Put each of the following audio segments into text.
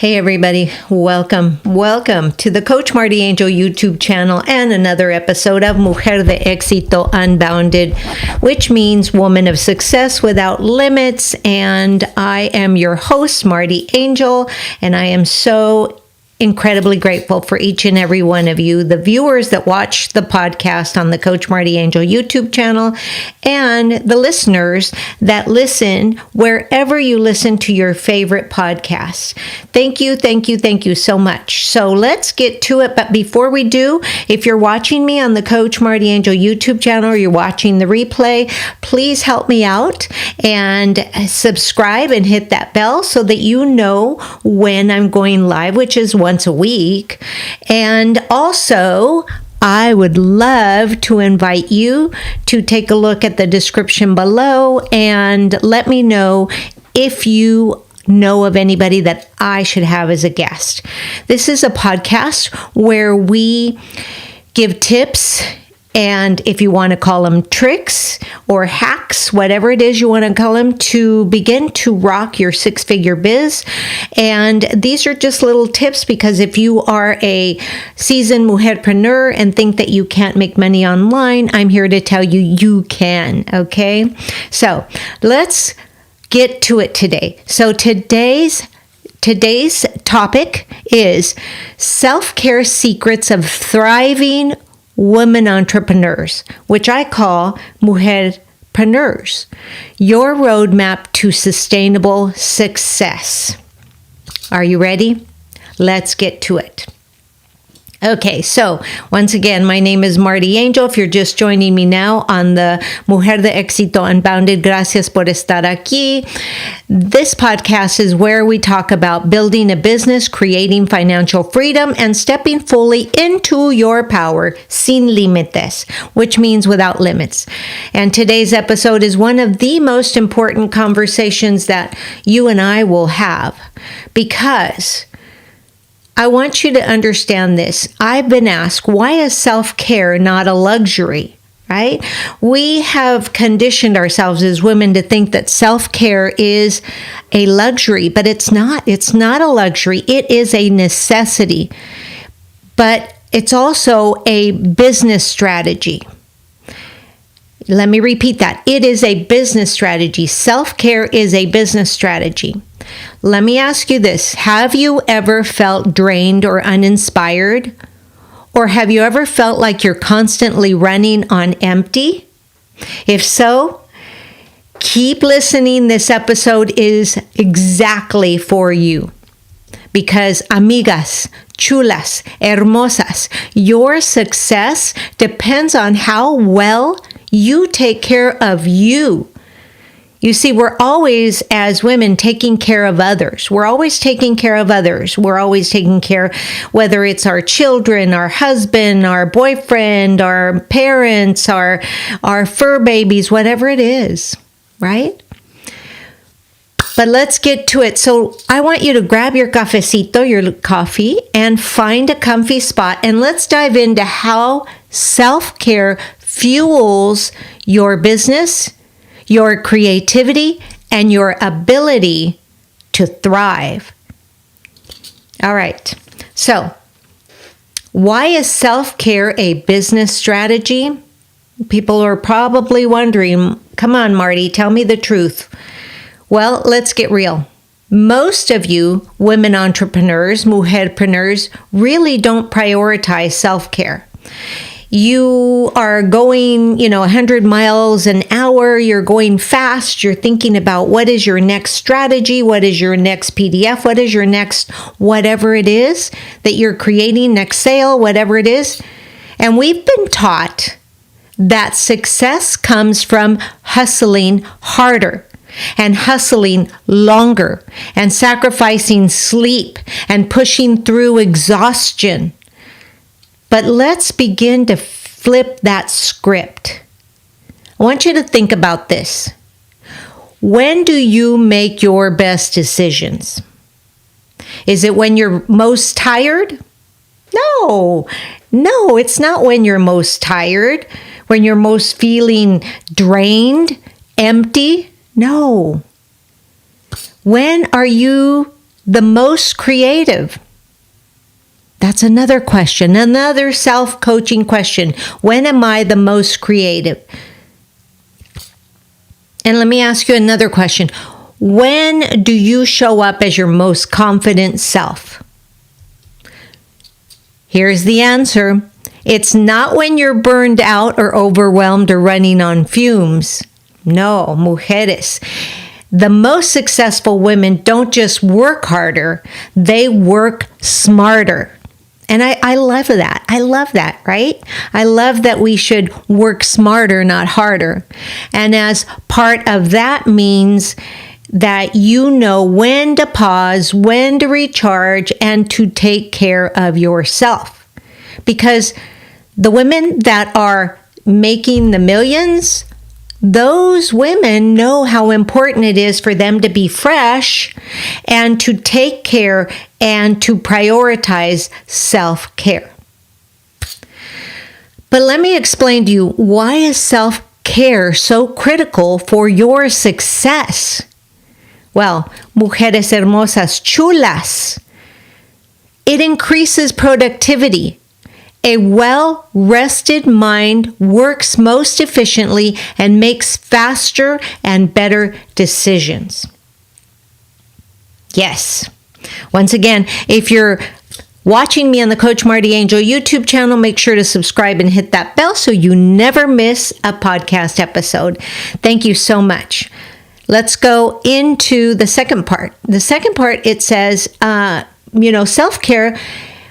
Hey everybody, welcome to the Coach MartiAngel YouTube channel and another episode of Mujer de Exito Unbounded, which means woman of success without limits. And I am your host, MartiAngel, and I am so incredibly grateful for each and every one of you, the viewers that watch the podcast on the Coach MartiAngel YouTube channel, and the listeners that listen wherever you listen to your favorite podcasts. Thank you so much. So let's get to it. But before we do, if you're watching me on the Coach MartiAngel YouTube channel or you're watching the replay, please help me out and subscribe and hit that bell so that you know when I'm going live, which is once a week. And also, I would love to invite you to take a look at the description below and let me know if you know of anybody that I should have as a guest. This is a podcast where we give tips, and if you want to call them tricks or hacks, whatever it is you want to call them, to begin to rock your six-figure biz. And these are just little tips because if you are a seasoned mujerpreneur and think that you can't make money online, I'm here to tell you you can, okay? So let's get to it today. So today's topic is self-care secrets of thriving women entrepreneurs, which I call mujerpreneurs, your roadmap to sustainable success. Are you ready? Let's get to it. Okay, so once again, my name is MartiAngel. If you're just joining me now on the Mujer de Exito Unbounded, gracias por estar aquí. This podcast is where we talk about building a business, creating financial freedom, and stepping fully into your power, sin límites, which means without limits. And today's episode is one of the most important conversations that you and I will have, because I want you to understand this. I've been asked, why is self-care not a luxury, right? We have conditioned ourselves as women to think that self-care is a luxury, but it's not. It's not a luxury. It is a necessity, but it's also a business strategy. Let me repeat that. It is a business strategy. Self-care is a business strategy. Let me ask you this. Have you ever felt drained or uninspired? Or have you ever felt like you're constantly running on empty? If so, keep listening. This episode is exactly for you. Because amigas, chulas, hermosas, your success depends on how well you take care of you. You see, we're always, as women, taking care of others. We're always taking care of others. We're always taking care, whether it's our children, our husband, our boyfriend, our parents, our fur babies, whatever it is, right? But let's get to it. So I want you to grab your cafecito, your coffee, and find a comfy spot. And let's dive into how self-care fuels your business, your creativity, and your ability to thrive. All right. So, why is self-care a business strategy? People are probably wondering, come on, Marti, tell me the truth. Well, let's get real. Most of you women entrepreneurs, mujerpreneurs, really don't prioritize self-care. You are going, 100 miles an hour. You're going fast. You're thinking about what is your next strategy? What is your next PDF? What is your next whatever it is that you're creating, next sale, whatever it is. And we've been taught that success comes from hustling harder and hustling longer and sacrificing sleep and pushing through exhaustion. But let's begin to flip that script. I want you to think about this. When do you make your best decisions? Is it when you're most tired? No, it's not when you're most tired, when you're most feeling drained, empty. No. When are you the most creative? That's another question, another self-coaching question. When am I the most creative? And let me ask you another question. When do you show up as your most confident self? Here's the answer. It's not when you're burned out or overwhelmed or running on fumes. No, mujeres. The most successful women don't just work harder, they work smarter. And I love that. I love that, right? I love that we should work smarter, not harder. And as part of that means that you know when to pause, when to recharge, and to take care of yourself. Because the women that are making the millions, those women know how important it is for them to be fresh and to take care and to prioritize self-care. But let me explain to you, why is self-care so critical for your success? Well, mujeres hermosas, chulas. It increases productivity. A well-rested mind works most efficiently and makes faster and better decisions. Yes. Once again, if you're watching me on the Coach MartiAngel YouTube channel, make sure to subscribe and hit that bell so you never miss a podcast episode. Thank you so much. Let's go into the second part. The second part, it says, self-care.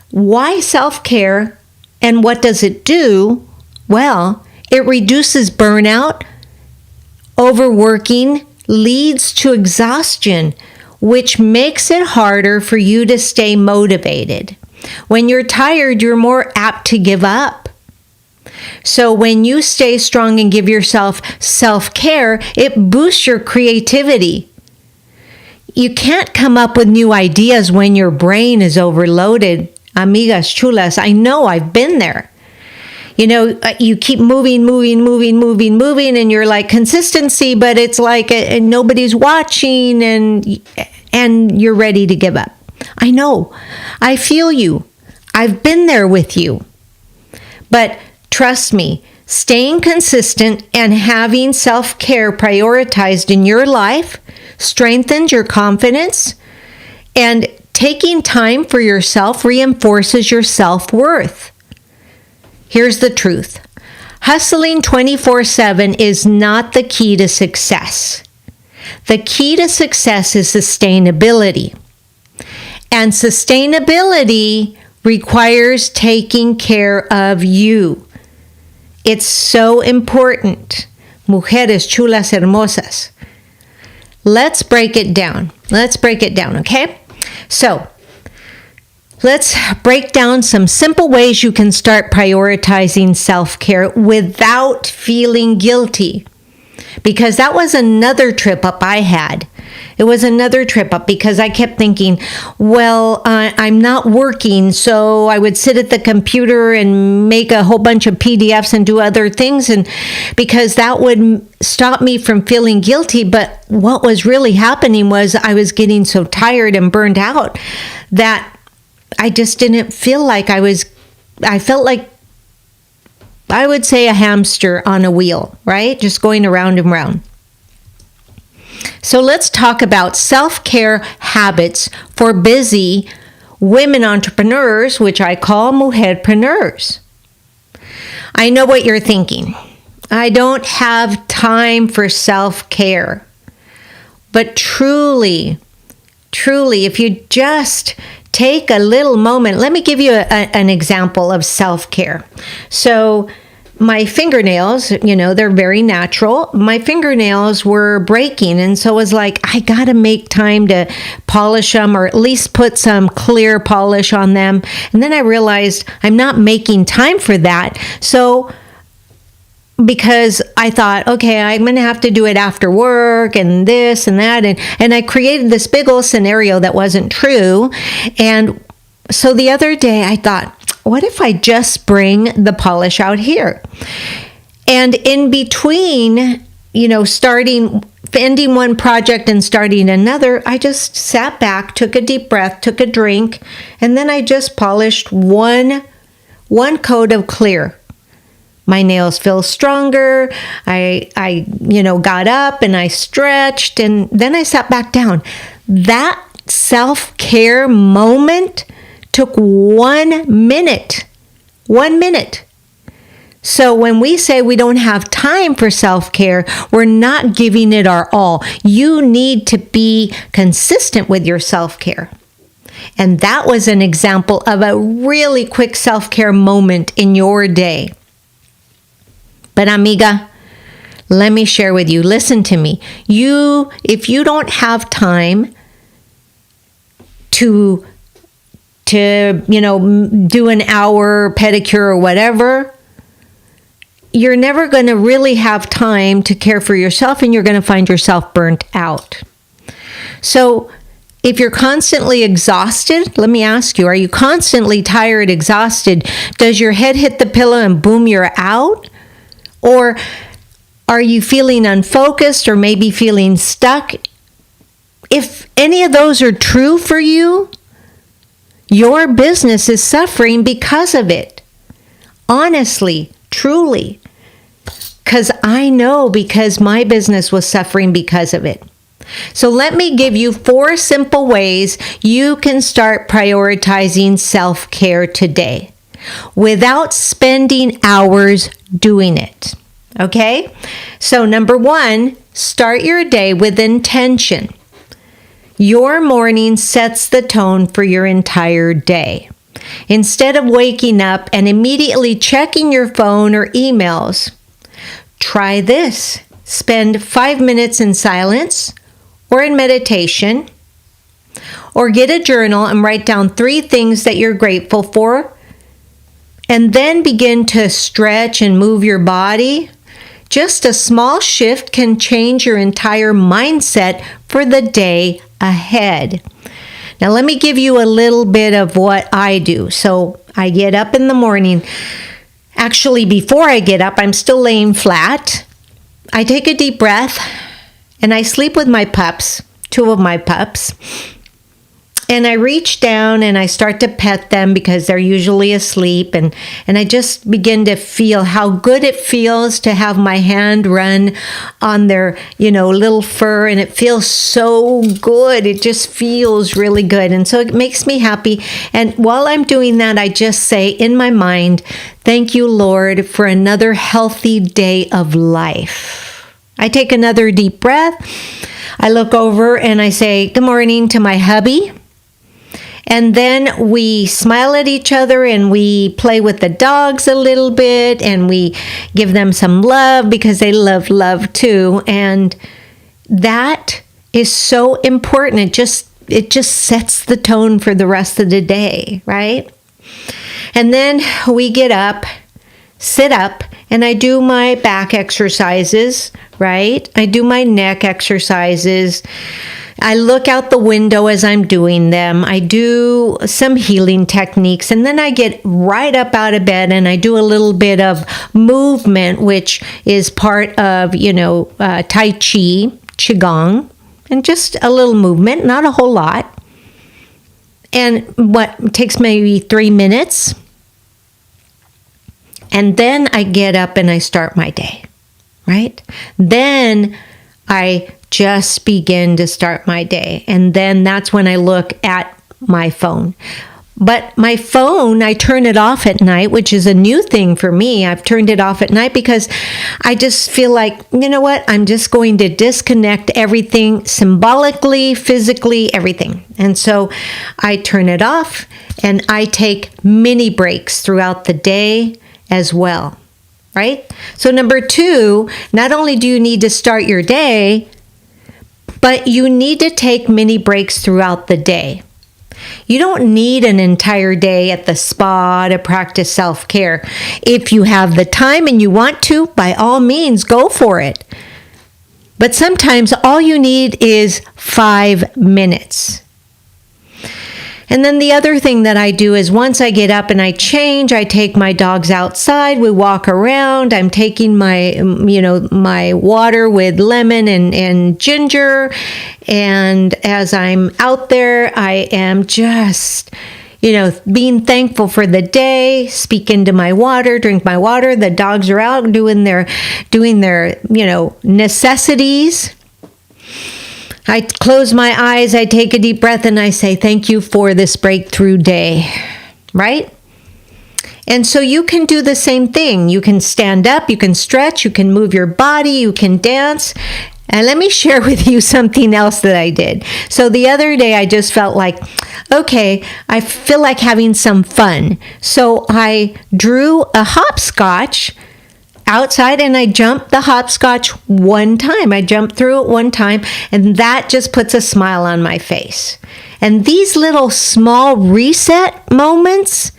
Why self-care? And what does it do? Well, it reduces burnout. Overworking leads to exhaustion, which makes it harder for you to stay motivated. When you're tired, you're more apt to give up. So when you stay strong and give yourself self-care, it boosts your creativity. You can't come up with new ideas when your brain is overloaded. Amigas, chulas, I know, I've been there. You keep moving, and you're like, consistency, but it's like nobody's watching, and you're ready to give up. I know. I feel you. I've been there with you. But trust me, staying consistent and having self-care prioritized in your life strengthens your confidence, and taking time for yourself reinforces your self-worth. Here's the truth. Hustling 24/7 is not the key to success. The key to success is sustainability. And sustainability requires taking care of you. It's so important. Mujeres chulas hermosas. Let's break it down. Okay? So, let's break down some simple ways you can start prioritizing self-care without feeling guilty. Because that was another trip up I had. It was another trip up because I kept thinking, well, I'm not working, so I would sit at the computer and make a whole bunch of PDFs and do other things, and because that would stop me from feeling guilty. But what was really happening was I was getting so tired and burned out that I just didn't feel like I felt like, I would say, a hamster on a wheel, right? Just going around and round. So let's talk about self-care habits for busy women entrepreneurs, which I call mujerpreneurs. I know what you're thinking. I don't have time for self-care. But truly, if you just take a little moment, let me give you an example of self-care. So my fingernails, they're very natural. My fingernails were breaking, and so I was like, I gotta make time to polish them, or at least put some clear polish on them. And then I realized I'm not making time for that. So because I thought, okay, I'm going to have to do it after work and this and that. And I created this big old scenario that wasn't true. And so the other day I thought, what if I just bring the polish out here? And in between, starting ending one project and starting another, I just sat back, took a deep breath, took a drink, and then I just polished one coat of clear. My nails feel stronger. I got up and I stretched, and then I sat back down. That self-care moment took 1 minute. 1 minute. So when we say we don't have time for self-care, we're not giving it our all. You need to be consistent with your self-care. And that was an example of a really quick self-care moment in your day. But amiga, let me share with you. Listen to me. If you don't have time to do an hour pedicure or whatever, you're never going to really have time to care for yourself, and you're going to find yourself burnt out. So if you're constantly exhausted, let me ask you, are you constantly tired, exhausted? Does your head hit the pillow and boom, you're out? Or are you feeling unfocused or maybe feeling stuck? If any of those are true for you, your business is suffering because of it. Honestly, truly. Because I know, because my business was suffering because of it. So let me give you 4 simple ways you can start prioritizing self-care today without spending hours doing it. Okay? So number 1, start your day with intention. Your morning sets the tone for your entire day. Instead of waking up and immediately checking your phone or emails, try this. Spend 5 minutes in silence or in meditation, or get a journal and write down 3 things that you're grateful for, and then begin to stretch and move your body. Just a small shift can change your entire mindset for the day ahead. Now, let me give you a little bit of what I do. So I get up in the morning. Actually, before I get up, I'm still laying flat. I take a deep breath and I sleep with my pups, 2 of my pups. And I reach down and I start to pet them because they're usually asleep. And I just begin to feel how good it feels to have my hand run on their, little fur. And it feels so good. It just feels really good. And so it makes me happy. And while I'm doing that, I just say in my mind, thank you, Lord, for another healthy day of life. I take another deep breath. I look over and I say good morning to my hubby. And then we smile at each other and we play with the dogs a little bit and we give them some love because they love love too. And that is so important. It just sets the tone for the rest of the day, right? And then we get up, sit up, and I do my back exercises, right? I do my neck exercises. I look out the window as I'm doing them. I do some healing techniques, and then I get right up out of bed and I do a little bit of movement, which is part of, Tai Chi, Qigong, and just a little movement, not a whole lot. And what takes maybe 3 minutes. And then I get up and I start my day, right? Then I just begin to start my day. And then that's when I look at my phone. But my phone, I turn it off at night, which is a new thing for me. I've turned it off at night because I just feel like, you know what? I'm just going to disconnect everything symbolically, physically, everything. And so I turn it off and I take mini breaks throughout the day as well, right? So number 2, not only do you need to start your day, but you need to take mini breaks throughout the day. You don't need an entire day at the spa to practice self-care. If you have the time and you want to, by all means, go for it. But sometimes all you need is 5 minutes. And then the other thing that I do is once I get up and I change, I take my dogs outside, we walk around, I'm taking my, my water with lemon and ginger. And as I'm out there, I am just, being thankful for the day, speak into my water, drink my water. The dogs are out doing their, necessities. I close my eyes, I take a deep breath, and I say, thank you for this breakthrough day, right? And so you can do the same thing. You can stand up, you can stretch, you can move your body, you can dance. And let me share with you something else that I did. So the other day, I just felt like, okay, I feel like having some fun. So I drew a hopscotch outside and I jumped the hopscotch one time. I jumped through it one time, and that just puts a smile on my face. And these little small reset moments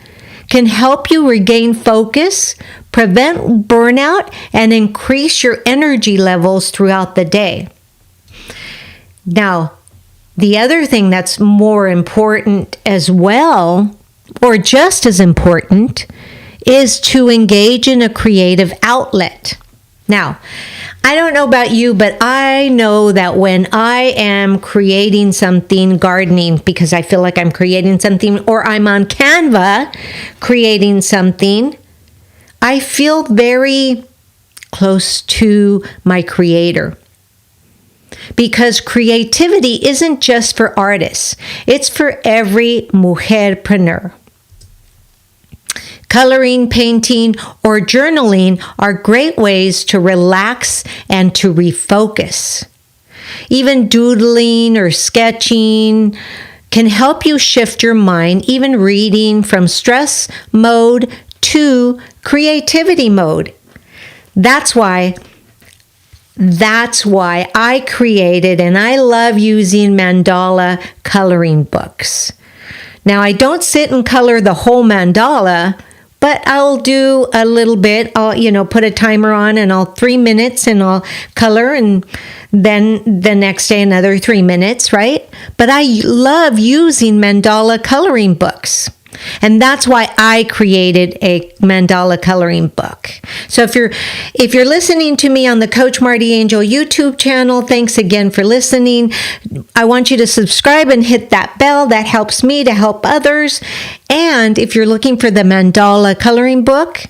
can help you regain focus, prevent burnout, and increase your energy levels throughout the day. Now, the other thing that's more important as well, or just as important, is to engage in a creative outlet. Now, I don't know about you, but I know that when I am creating something, gardening, because I feel like I'm creating something, or I'm on Canva creating something, I feel very close to my creator. Because creativity isn't just for artists, it's for every mujerpreneur. Coloring, painting, or journaling are great ways to relax and to refocus. Even doodling or sketching can help you shift your mind, even reading from stress mode to creativity mode. That's why I created, and I love using mandala coloring books. Now, I don't sit and color the whole mandala, but I'll do a little bit. I'll, put a timer on, and I'll 3 minutes and I'll color, and then the next day another 3 minutes, right? But I love using mandala coloring books. And that's why I created a mandala coloring book. So if you're listening to me on the Coach MartiAngel YouTube channel, thanks again for listening. I want you to subscribe and hit that bell. That helps me to help others. And if you're looking for the mandala coloring book,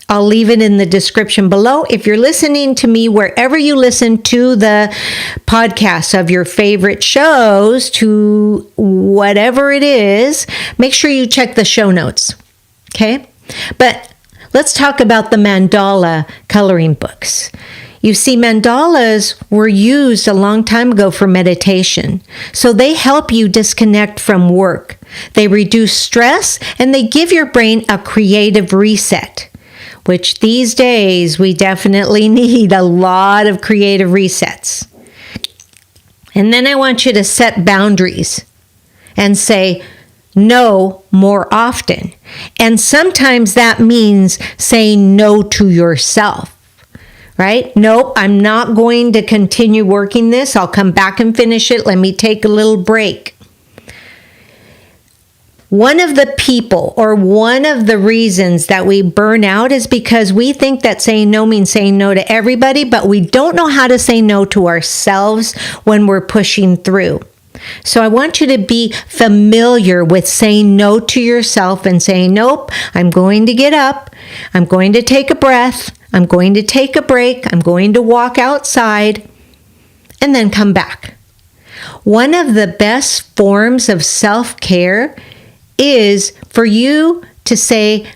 I'll leave it in the description below. If you're listening to me wherever you listen to the podcasts of your favorite shows, to whatever it is, make sure you check the show notes, okay? But let's talk about the mandala coloring books. You see, mandalas were used a long time ago for meditation. So they help you disconnect from work. They reduce stress, and they give your brain a creative reset, which these days we definitely need a lot of creative resets. And then I want you to set boundaries and say no more often. And sometimes that means saying no to yourself, right? Nope, I'm not going to continue working this. I'll come back and finish it. Let me take a little break. One of the people, or one of the reasons that we burn out, is because we think that saying no means saying no to everybody, but we don't know how to say no to ourselves when we're pushing through. So I want you to be familiar with saying no to yourself and saying, nope, I'm going to get up. I'm going to take a breath. I'm going to take a break. I'm going to walk outside and then come back. One of the best forms of self-care is for you to say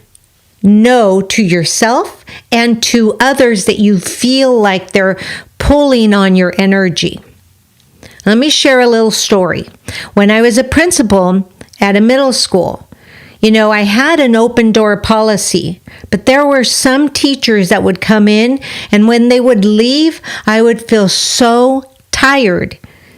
no to yourself and to others that you feel like they're pulling on your energy. Let me share a little story. When I was a principal at a middle school, I had an open door policy, but there were some teachers that would come in, and when they would leave, I would feel so tired.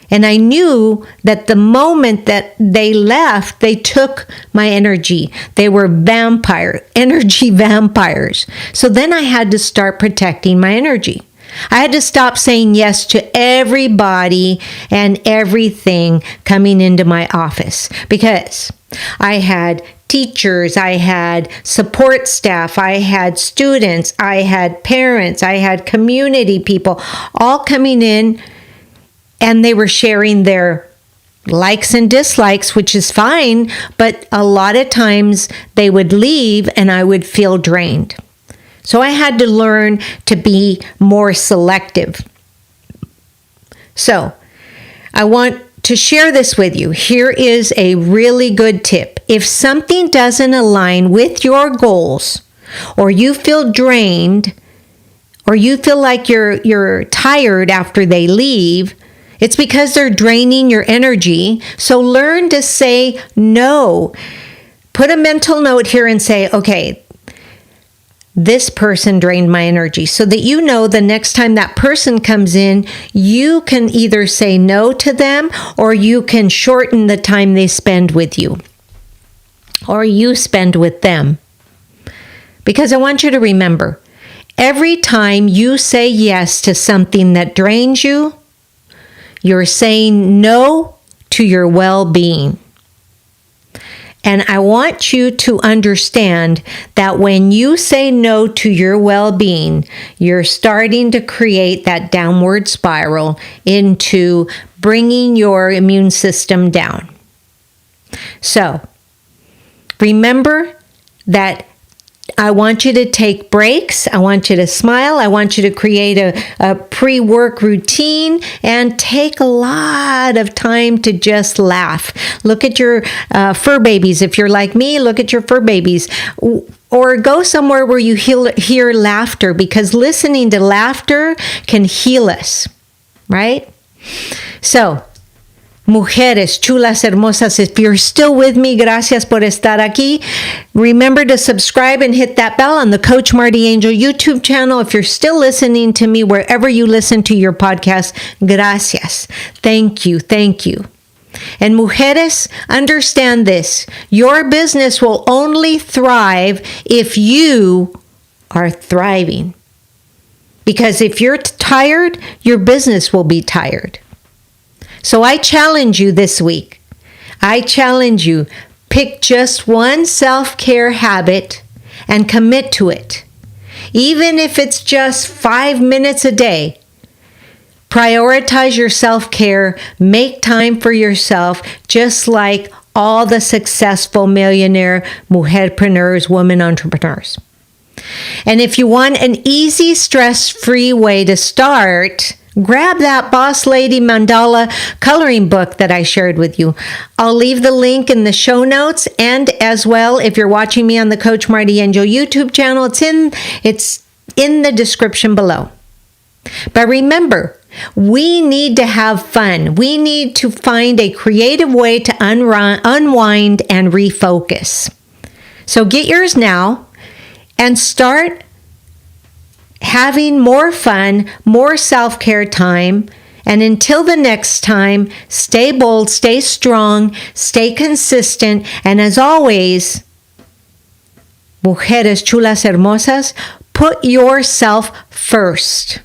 And I knew that the moment that they left, they took my energy. They were energy vampires. So then I had to start protecting my energy. I had to stop saying yes to everybody and everything coming into my office because I had teachers, I had support staff, I had students, I had parents, I had community people all coming in, and they were sharing their likes and dislikes, which is fine, but a lot of times they would leave and I would feel drained. So I had to learn to be more selective. So I want to share this with you. Here is a really good tip. If something doesn't align with your goals, or you feel drained, or you feel like you're tired after they leave, it's because they're draining your energy. So learn to say no. Put a mental note here and say, okay, this person drained my energy, so that you know the next time that person comes in, you can either say no to them or you can shorten the time they spend with you or you spend with them. Because I want you to remember, every time you say yes to something that drains you, you're saying no to your well-being. And I want you to understand that when you say no to your well-being, you're starting to create that downward spiral into bringing your immune system down. So, remember that I want you to take breaks. I want you to smile. I want you to create a pre-work routine and take a lot of time to just laugh. Look at your fur babies. If you're like me, look at your fur babies. Or go somewhere where you hear laughter, because listening to laughter can heal us, right? So, Mujeres, chulas, hermosas, if you're still with me, gracias por estar aquí. Remember to subscribe and hit that bell on the Coach MartiAngel YouTube channel. If you're still listening to me wherever you listen to your podcast, gracias. Thank you. Thank you. And mujeres, understand this. Your business will only thrive if you are thriving. Because if you're tired, your business will be tired. So I challenge you this week. I challenge you, pick just one self-care habit and commit to it. Even if it's just 5 minutes a day. Prioritize your self-care. Make time for yourself, just like all the successful millionaire mujerpreneurs, women entrepreneurs. And if you want an easy, stress-free way to start, grab that Boss Lady Mandala coloring book that I shared with you. I'll leave the link in the show notes, and as well, if you're watching me on the Coach MartiAngel YouTube channel, it's in the description below. But remember, we need to have fun. We need to find a creative way to unwind and refocus. So get yours now and start having more fun, more self-care time. And until the next time, stay bold, stay strong, stay consistent. And as always, mujeres chulas hermosas, put yourself first.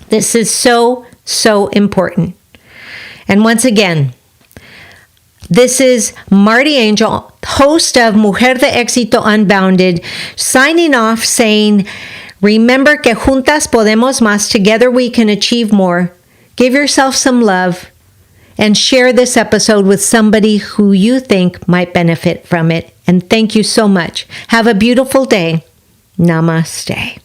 This is so, so important. And once again, this is MartiAngel, host of Mujer de Exito Unbounded, signing off saying, remember que juntas podemos más. Together we can achieve more. Give yourself some love and share this episode with somebody who you think might benefit from it. And thank you so much. Have a beautiful day. Namaste.